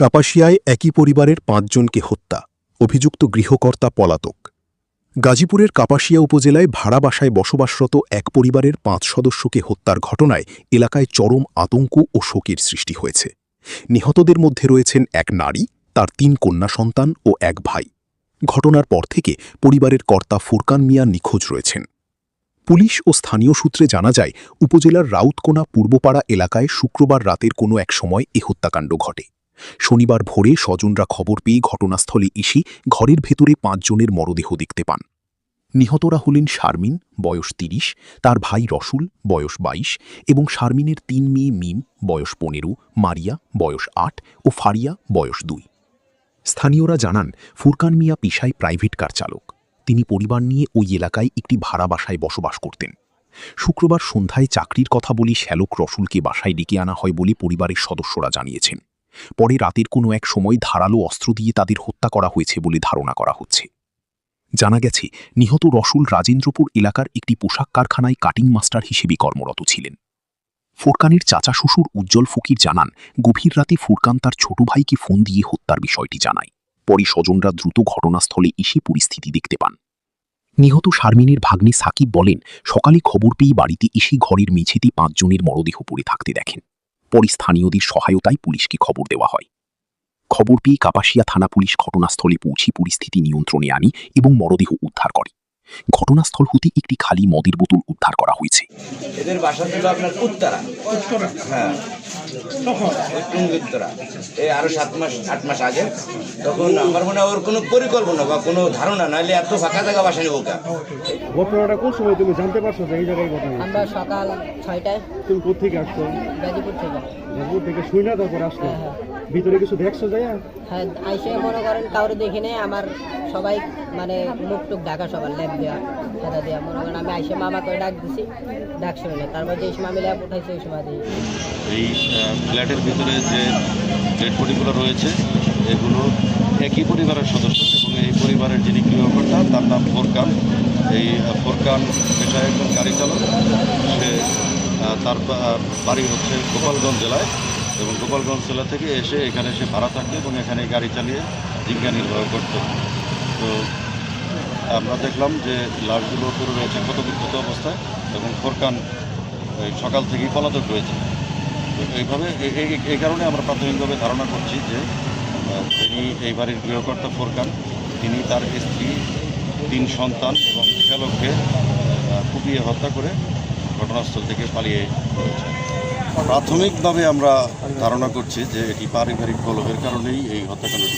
কাপাসিয়ায় একই পরিবারের ৫ জনকে হত্যা, অভিযুক্ত গৃহকর্তা পলাতক। গাজীপুরের কাপাসিয়া উপজেলায় ভাড়া বাসায় বসবাসরত এক পরিবারের ৫ সদস্যকে হত্যার ঘটনায় এলাকায় চরম আতঙ্ক ও শোকের সৃষ্টি হয়েছে। নিহতদের মধ্যে রয়েছেন এক নারী, তার ৩ কন্যা সন্তান ও এক ভাই। ঘটনার পর থেকে পরিবারের কর্তা ফুরকান মিয়া নিখোঁজ রয়েছেন। পুলিশ ও স্থানীয় সূত্রে জানা যায়, উপজেলার রাউতকোনা পূর্বপাড়া এলাকায় শুক্রবার রাতের কোনো এক সময় এ হত্যাকাণ্ড ঘটে। শনিবার ভোরে স্বজনরা খবর পেয়ে ঘটনাস্থলে এসে ঘরের ভেতরে ৫ জনের মরদেহ দেখতে পান। নিহতরা হলেন শারমিন, বয়স ৩০, তার ভাই রসুল, বয়স ২২ এবং শারমিনের ৩ মেয়ে মিম, বয়স ১৫, মারিয়া, বয়স ৮ ও ফারিয়া, বয়স ২। স্থানীয়রা জানান, ফুরকান মিয়া পেশায় প্রাইভেট কার চালক। তিনি পরিবার নিয়ে ওই এলাকায় একটি ভাড়া বাসায় বসবাস করতেন। শুক্রবার সন্ধ্যায় চাকরির কথা বলে শ্যালক রসুলকে বাসায় ডেকে আনা হয় বলে পরিবারের সদস্যরা জানিয়েছেন। পরে রাতের কোনো এক সময় ধারালো অস্ত্র দিয়ে তাদের হত্যা করা হয়েছে বলে ধারণা করা হচ্ছে। জানা গেছে, নিহত রসুল রাজেন্দ্রপুর এলাকার একটি পোশাক কারখানায় কাটিং মাস্টার হিসেবে কর্মরত ছিলেন। ফুরকানের চাচা শ্বশুর উজ্জ্বল ফকির জানান, গভীর রাতে ফুরকান তার ছোট ভাইকে ফোন দিয়ে হত্যার বিষয়টি জানায়। পরে স্বজনরা দ্রুত ঘটনাস্থলে এসে পরিস্থিতি দেখতে পান। নিহত শারমিনের ভাগ্নে সাকিব বলেন, সকালে খবর পেয়ে বাড়িতে এসে ঘরের মেঝেতে ৫ জনের মরদেহ পড়ে থাকতে দেখেন। পরে স্থানীয়দের সহায়তায় পুলিশকে খবর দেওয়া হয়। খবর পেয়ে কাপাসিয়া থানা পুলিশ ঘটনাস্থলে পৌঁছে পরিস্থিতি নিয়ন্ত্রণে আনে এবং মরদেহ উদ্ধার করে। ঘটনাস্থল হতে একটি খালি মদের বোতল উদ্ধার করা হয়েছে। এদের বাসা ছিল আপনার উত্তরা, হ্যাঁ টুঙ্গিত্তরা। এই আরো 7-8 মাস আগে, তখন আমার মনে হয় ওর কোনো পরিকল্পনা বা কোনো ধারণা নাইলে এত ফাঁকা জায়গা বাসা নেবো কা। ঘটনাটা কোন সময় তুমি জানতে পারছো যে এই জায়গায় ঘটনা? আমরা সকাল 6টায়। তুমি কোথেকে আসছো? গাজীপুর থেকে। গাজীপুর থেকে শুই না তারপর আসছো? হ্যাঁ। ভিতরে কিছু দেখছো যায়? হ্যাঁ, আইসে মনে করেন কাউরে দেখি নেই, আমার সবাই মানে মুখ টুক ঢাকা, সবার ল্যাব দেওয়া খেদা দেওয়া। মনে করেন আমি আইসে মামাকে ডাক দিছি, ডাক শুনে না, তারপর যে সময় আমি ল্যাব উঠাইছি ওই সময় দিই। এই ফ্ল্যাটের ভিতরে যে ডেড বডিগুলো রয়েছে, এগুলো একই পরিবারের সদস্য এবং এই পরিবারের যিনি গৃহকর্তা তার নাম ফুরকান। এই ফুরকান পেশায় একজন গাড়ি চালক। সে তার বাড়ি হচ্ছে গোপালগঞ্জ জেলায় এবং গোপালগঞ্জ জেলা থেকে এসে এখানে সে ভাড়া থাকতো এবং এখানে গাড়ি চালিয়ে জীবিকা নির্বাহ করত। তো আমরা দেখলাম যে লাশগুলো পড়ে রয়েছে ক্ষতবিক্ষত অবস্থায় এবং ফুরকান সকাল থেকেই পলাতক রয়েছে। তো এইভাবে এই কারণে আমরা প্রাথমিকভাবে ধারণা করছি যে যিনি এই বাড়ির গৃহকর্তা ফুরকান, তিনি তার স্ত্রী, 3 সন্তান এবং শ্যালককে কুপিয়ে হত্যা করে ঘটনাস্থল থেকে পালিয়ে রয়েছে। প্রাথমিকভাবে আমরা ধারণা করছি যে এটি পারিবারিক কলহের কারণেই এই হত্যাকাণ্ডটি